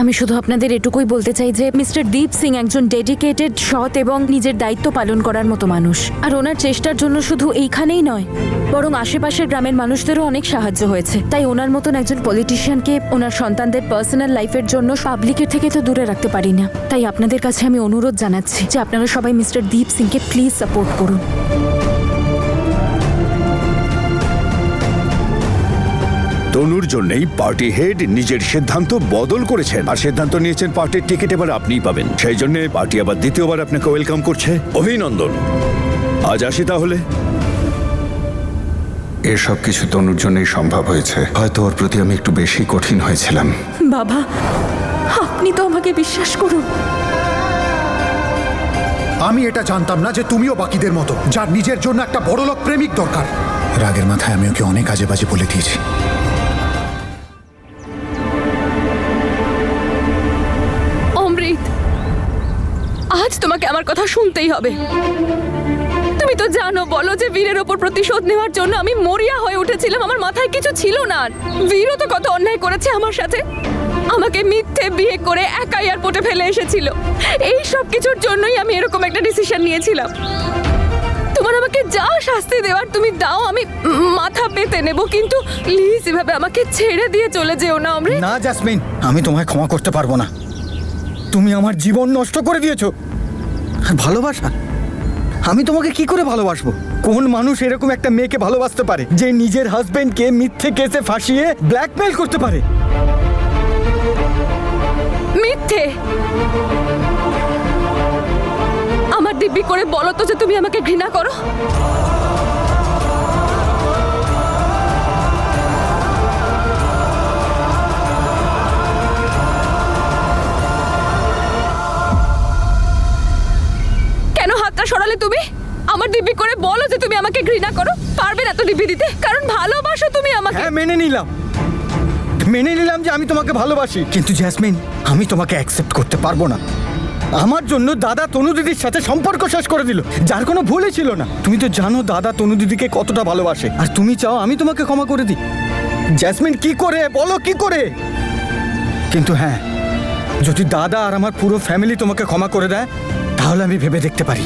আমি শুধু আপনাদের এটুকুই বলতে চাই যে মিস্টার দীপ সিং একজন ডেডিকেটেড, সৎ এবং নিজের দায়িত্ব পালন করার মতো মানুষ। আর ওনার চেষ্টার জন্য শুধু এইখানেই নয়, বরং আশেপাশের গ্রামের মানুষদেরও অনেক সাহায্য হয়েছে। তাই ওনার মতন একজন পলিটিশিয়ানকে ওনার সন্তানদের পার্সোনাল লাইফের জন্য পাবলিকের থেকে তো দূরে রাখতে পারি না। তাই আপনাদের কাছে আমি অনুরোধ জানাচ্ছি যে আপনারা সবাই মিস্টার দীপ সিংকে প্লিজ সাপোর্ট করুন। তনুর জন্যই পার্টি হেড নিজের সিদ্ধান্ত বদল করেছেন, আর সিদ্ধান্ত নিয়েছেন পার্টির টিকিট এবার আপনিই পাবেন। সেই জন্য পার্টি আবার দ্বিতীয়বার আপনাকে ওয়েলকাম করছে। অভিনন্দন। আজ আসি তাহলে। এসব কিছু তনুর জন্যই সম্ভব হয়েছে। হয়তো ওর প্রতি আমি একটু বেশি কঠিন হয়েছিলাম। বাবা, আপনি তো আমাকে বিশ্বাস করুন। আমি এটা জানতাম না যে তুমিও বাকিদের মতো, যার নিজের জন্য একটা বড়লোক প্রেমিক দরকার। রাগের মাথায় আমি ওকে অনেক আজে বাজে বলে দিয়েছি। অমৃত, আজ তোমাকে আমার কথা শুনতেই হবে। তুমি তো জানো, বলো যে বীরের ওপর প্রতিশোধ নেওয়ার জন্য আমি মরিয়া হয়ে উঠেছিলাম। আমার মাথায় কিছু ছিল না। বীরও তো কত অন্যায় করেছে আমার সাথে। আমাকে মিথ্যে বিয়ে করে একা এয়ারপোর্টে ফেলে এসেছিল। এই সব কিছুর জন্যই আমি এরকম একটা ডিসিশন নিয়েছিলাম। তোমার আমাকে যা শাস্তি দেওয়ার তুমি দাও, আমি মাথা পেতে নেব, কিন্তু প্লিজ এভাবে আমাকে ছেড়ে দিয়ে চলে যেও না অমৃত। না জাসমিন, আমি তোমায় ক্ষমা করতে পারবো না। তুমি আমার জীবন নষ্ট করে দিয়েছো। ভালোবাসা? আমি তোমাকে কি করে ভালোবাসবো? কোন মানুষ এরকম একটা মেয়েকে ভালোবাসতে পারে যে নিজের হাজবেন্ডকে মিথ্যে কেসে ফাঁসিয়ে ব্ল্যাকমেল করতে পারে? মিথ্যে? আমার দিব্যি করে বলো তো যে তুমি আমাকে ঘৃণা করো। কেন হাতটা সরালে তুমি? আমার দিব্যি করে বলো যে তুমি আমাকে ঘৃণা করো। পারবে না তো দিব্যি দিতে, কারণ ভালোবাসো তুমি আমাকে। হ্যাঁ, মেনে নিলাম যে আমি তোমাকে ভালোবাসি, কিন্তু জ্যাসমিন, আমি তোমাকে অ্যাকসেপ্ট করতে পারবো না। আমার জন্য দাদা তনু দিদির সাথে সম্পর্ক শেষ করে দিল, যার কোনো ভুলই ছিল না। তুমি তো জানো দাদা তনু দিদিকে কতটা ভালোবাসে, আর তুমি চাও আমি তোমাকে ক্ষমা করে দিই। জ্যাসমিন, কি করে বলো, কি করে? কিন্তু হ্যাঁ, যদি দাদা আর আমার পুরো ফ্যামিলি তোমাকে ক্ষমা করে দেয়, তাহলে আমি ভেবে দেখতে পারি।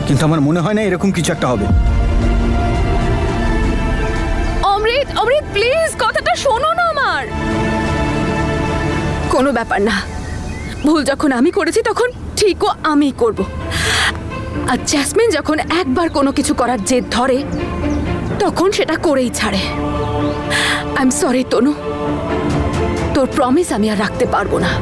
কিন্তু আমার মনে হয় না এরকম কিছু একটা হবে। অমৃত, অমৃত প্লিজ কথাটা শোনো না আমার। কোনো ব্যাপার না, ভুল যখন আমি করেছি তখন ঠিকও আমি করব। আর জ্যাসমিন যখন একবার কোনো কিছু করার জেদ ধরে, তখন সেটা করেই ছাড়ে। আই এম সরি তনু, তোর প্রমিস আমি আর রাখতে পারবো না।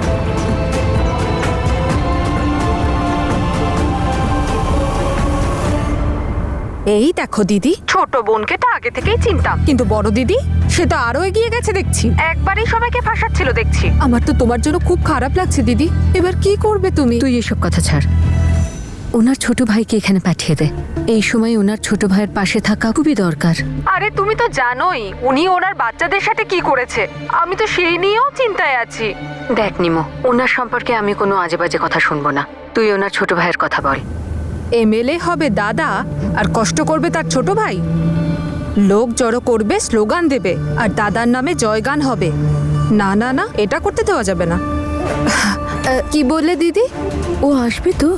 এই দেখো দিদি, ছোট বোনকে তো আগে থেকেই চিনতাম, কিন্তু বড় দিদি সে তো আরো এগিয়ে গেছে দেখছি। একবারই সবাইকে ফাঁসাচ্ছিল দেখছি। আমার তো তোমার জন্য খুব খারাপ লাগছে দিদি। এবার কি করবে তুমি? তুই এসব কথা ছাড়। ওনার ছোট ভাইকে এখানে পাঠিয়ে দে। এই সময় ওনার ছোট ভাইয়ের পাশে থাকা খুবই দরকার। আরে তুমি তো জানোই উনি ওনার বাচ্চাদের সাথে কি করেছে। আমি তো সেই নিয়েও চিন্তায় আছি। দেখ নিমো, ওনার সম্পর্কে আমি কোনো আজে বাজে কথা শুনবো না। তুই ওনার ছোট ভাইয়ের কথা বল। এমএলএ হবে দাদা আর কষ্ট করবে তার ছোট ভাই। লোক জড়ো করবে, স্লোগান দেবে, আর দাদার নামে জয়গান হবে। না না না, এটা করতে দেওয়া যাবে না। কি বললে দিদি? ও আসবে তো?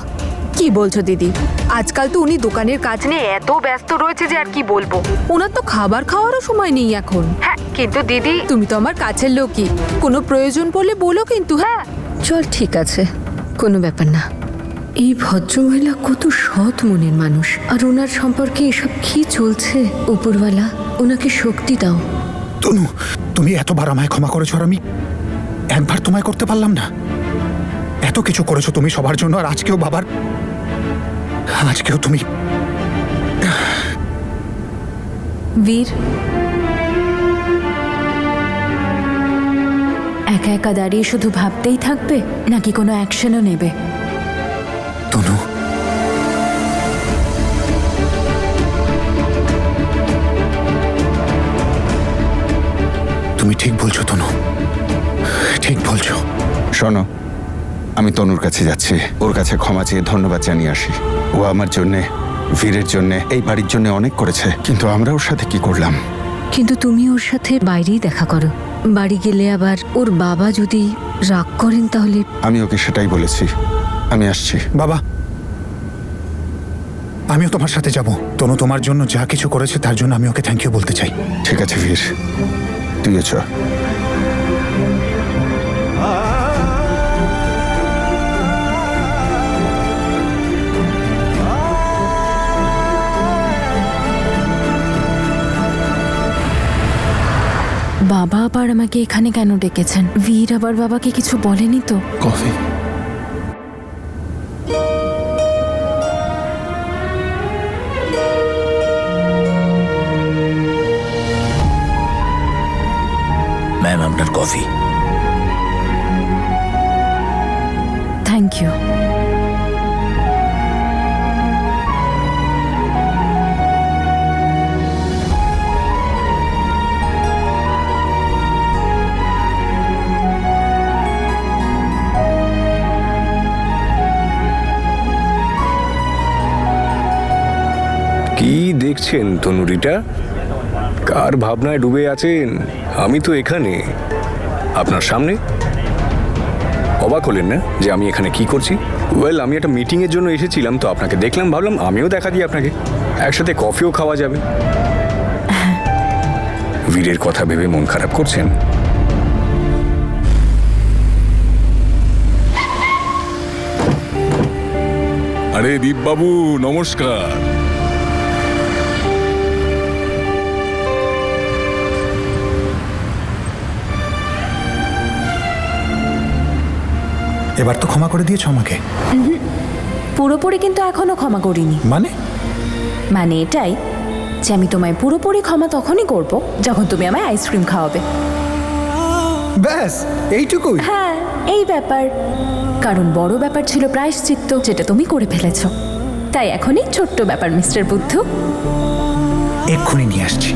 কি বলছো দিদি? আজকাল তো উনি দোকানের কাজ নিয়ে এত ব্যস্ত রয়েছে যে আর কি বলবো। ওনার তো খাবার খাওয়ারও সময় নেই এখন। হ্যাঁ, কিন্তু দিদি তুমি তো আমার কাছের লোকই, কোনো প্রয়োজন পড়লে বলো কিন্তু। হ্যাঁ চল, ঠিক আছে, কোনো ব্যাপার না। এই ভদ্রমহিলা কত সৎ মনের মানুষ, আর ওনার সম্পর্কে এসব কি চলছে? উপরওয়ালা ওনাকে শক্তি দাও। তনু, তুমি এতবার আমায় ক্ষমা করেছো, আর আমি একবার তোমায় করতে পারলাম না। এত কিছু করেছো তুমি সবার জন্য, আর আজকেও তুমি। বীর একা একা দাঁড়িয়ে শুধু ভাবতেই থাকবে, নাকি কোনো অ্যাকশনও নেবে? তনু, তুমি ঠিক বলছো তনু, ঠিক বলছো। শোনো, আমি তনুর কাছে যাচ্ছি। ওর কাছে ক্ষমা চেয়ে ধন্যবাদ জানিয়ে আসি। ও আমার জন্যে, বীরের জন্যে, এই বাড়ির জন্য অনেক করেছে, কিন্তু আমরা ওর সাথে কি করলাম? কিন্তু তুমি ওর সাথে বাইরেই দেখা করো। বাড়ি গেলে আবার ওর বাবা যদি রাগ করেন তাহলে? আমি ওকে সেটাই বলেছি। আমি আসছি। বাবা, আমিও তোমার সাথে যাব। তনু তোমার জন্য যা কিছু করেছে তার জন্য আমি ওকে থ্যাংক ইউ বলতে চাই। ঠিক আছে বীর, তুইও চ। বাবা আবার আমাকে এখানে কেন ডেকেছেন? বীর আবার বাবাকে কিছু বলেনি তো? কফি। ম্যাম, আপনার কফি। Thank you. কি দেখছেন তনুরিটা? কার ভাবনায় ডুবে আছেন? আমি তো এখানে আপনার সামনে। অবাক হলেন না যে আমি এখানে কি করছি? ওয়েল, আমি একটা মিটিংয়ের জন্য এসেছিলাম, তো আপনাকে দেখলাম, ভাবলাম আমিও দেখা দিই আপনাকে, একসাথে কফিও খাওয়া যাবে। বীরের কথা ভেবে মন খারাপ করছেন? আরে দীপবাবু, নমস্কার। এবার তো ক্ষমা করে দিয়েছো আমাকে। পুরোপুরি কিন্তু এখনো ক্ষমা করিনি। মানে এটাই যে আমি তোমায় পুরোপুরি ক্ষমা তখনই করব যখন তুমি আমায় আইসক্রিম খাওয়াবে। ব্যাস এইটুকুই? হ্যাঁ, এই ব্যাপার। কারণ বড় ব্যাপার ছিল প্রায়শ্চিত্ত, যেটা তুমি করে ফেলেছো। তাই এখনই ছোট্ট ব্যাপার, মিস্টার বুদ্ধু। এক্ষুনি নিয়ে আসছি।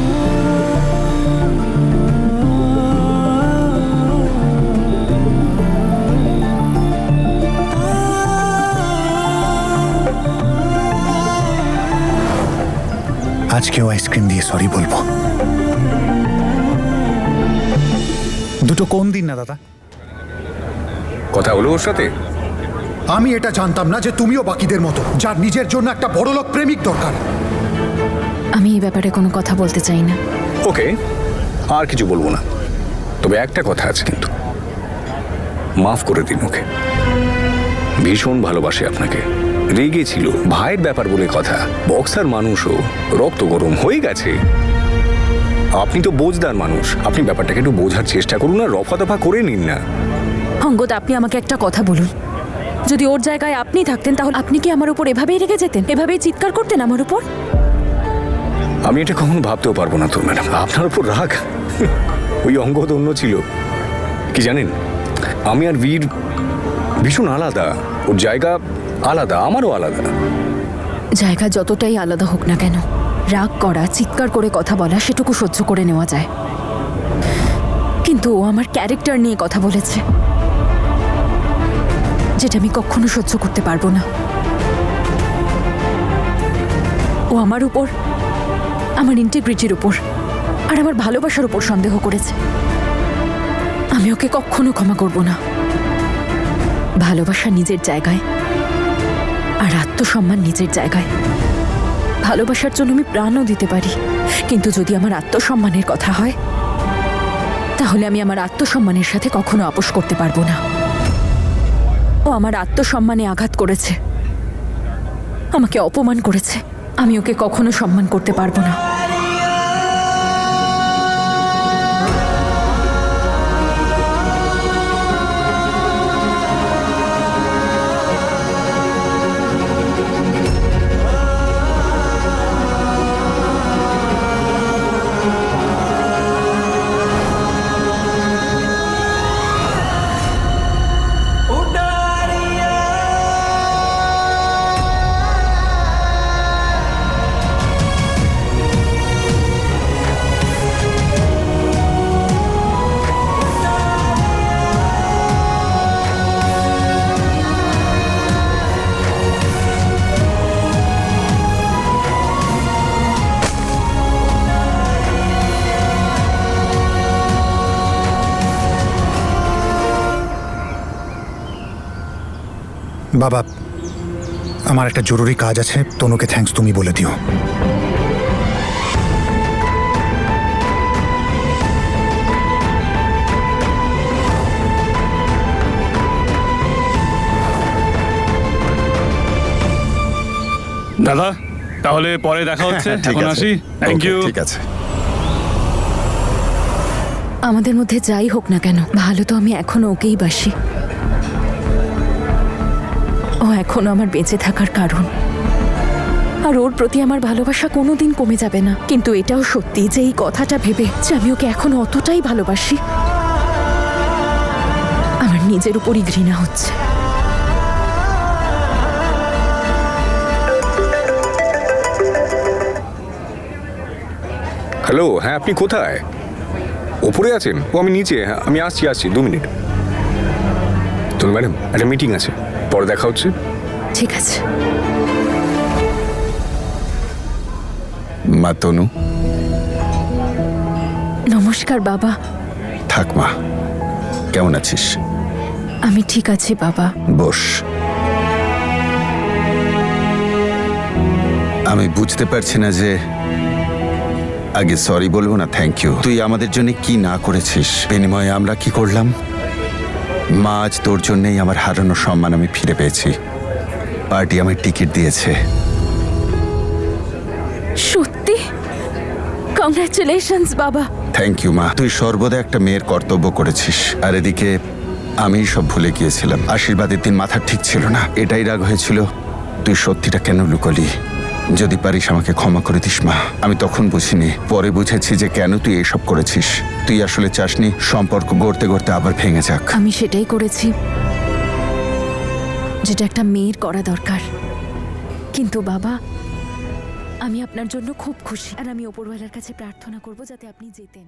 আজকেও আইসক্রিম দিয়ে সরি বলবো। দুটো কোন দিন না দাদা? কথা হলো ওর সাথে? আমি এটা জানতাম না যে তুমিও বাকিদের মতো, যার নিজের জন্য একটা বড়লোক প্রেমিক দরকার। আমি এই ব্যাপারে কোনো কথা বলতে চাই না। ওকে, আর কিছু বলবো না। তবে একটা কথা আছে, কিন্তু মাফ করে দিন ওকে। ভীষণ ভালোবাসে আপনাকে, রেগেছিল, ভাইয়ের ব্যাপার বলে কথা। বক্সার মানুষও রক্ত গরম হয়ে গেছে। আপনি তো বোঝদার মানুষ, আপনি ব্যাপারটাকে একটু বোঝার চেষ্টা করুন, আর রফা দফা করে নিন না। অঙ্গদ, আপনি আমাকে একটা কথা বলুন। যদি ওর জায়গায় আপনি থাকতেন তাহলে আপনি কি আমার উপর এভাবেই রেগে যেতেন? এভাবেই চিৎকার করতেন আমার উপর? আমি এটা কখনো ভাবতেও পারবো না তো ম্যাডাম, আপনার উপর রাগ। ওই অঙ্গদ অন্য ছিল। কি জানেন, আমি আর বীর ভীষণ আলাদা। ওর জায়গা আলাদা, আমারও আলাদা। জায়গা যতটাই আলাদা হোক না কেন, রাগ করা, চিৎকার করে কথা বলা, সেটুকু সহ্য করে নেওয়া যায়। কিন্তু ও আমার ক্যারেক্টার নিয়ে কথা বলেছে, যেটা আমি কখনো সহ্য করতে পারবো না। ও আমার উপর, আমার ইন্টিগ্রিটির উপর আর আমার ভালোবাসার উপর সন্দেহ করেছে। আমি ওকে কখনো ক্ষমা করব না। ভালোবাসা নিজের জায়গায় আর আত্মসম্মান নিজের জায়গায়। ভালোবাসার জন্য আমি প্রাণও দিতে পারি, কিন্তু যদি আমার আত্মসম্মানের কথা হয় তাহলে আমি আমার আত্মসম্মানের সাথে কখনো আপোষ করতে পারবো না। ও আমার আত্মসম্মানে আঘাত করেছে, আমাকে অপমান করেছে। আমি ওকে কখনো সম্মান করতে পারবো না। বাবা, আমার একটা জরুরি কাজ আছে, তনুকে থ্যাঙ্কস তুমি বলে দিও। দাদা তাহলে পরে দেখা হচ্ছে, ঠিক এখন আছে। আসি। Thank Okay, you. ঠিক আছে। আমাদের মধ্যে যাই হোক না কেন, ভালো তো আমি এখনো ওকেই বাসি। ও এখনো আমার বেঁচে থাকার কারণ, আর ওর প্রতি আমার ভালোবাসা কোনোদিন কমে যাবে না। কিন্তু এটাও সত্যি যে এই কথাটা ভেবে যে আমি ওকে এখনো অতটাই ভালোবাসি, আমার নিজের উপরই ঘৃণা হচ্ছে। হ্যালো, হ্যাঁ আপনি কোথায়? ওপরে আছেন? ও আমি নিচে। হ্যাঁ আমি আসছি 2 মিনিট। তনু ম্যাডাম, একটা মিটিং আছে, পরে দেখা হচ্ছে। ঠিক আছে। মা তনু, নমস্কার বাবা। থাক মা। কেমন আছিস? আমি ঠিক আছি বাবা। বস। আমি বুঝতে পারছি না যে আগে সরি বলবো না থ্যাংক ইউ। তুই আমাদের জন্য কি না করেছিস, বিনিময়ে আমরা কি করলাম। মা আজ তোর জন্যই আমার হারানো সম্মান আমি ফিরে পেয়েছি। পার্টি আমায় টিকিট দিয়েছে। সত্যি? কংগ্রাচুলেশনস বাবা। থ্যাংক ইউ মা। তুই সর্বদা একটা মেয়ের কর্তব্য করেছিস, আর এদিকে আমি সব ভুলে গিয়েছিলাম। আশীর্বাদের দিন মাথা ঠিক ছিল না, এটাই রাগ হয়েছিল। তুই সত্যিটা কেন লুকোলি? যদি পারিস আমাকে ক্ষমা করে দিস মা। আমি তখন বুঝিনি, পরে বুঝেছি যে কেন তুই এসব করেছিস। তুই আসলে চাসনি সম্পর্ক গড়তে গড়তে আবার ভেঙে যাক। আমি সেটাই করেছি যেটা একটা মেয়ের করা দরকার। কিন্তু বাবা, আমি আপনার জন্য খুব খুশি, আর আমি ওপরওয়ালার কাছে প্রার্থনা করব যাতে আপনি জেতেন।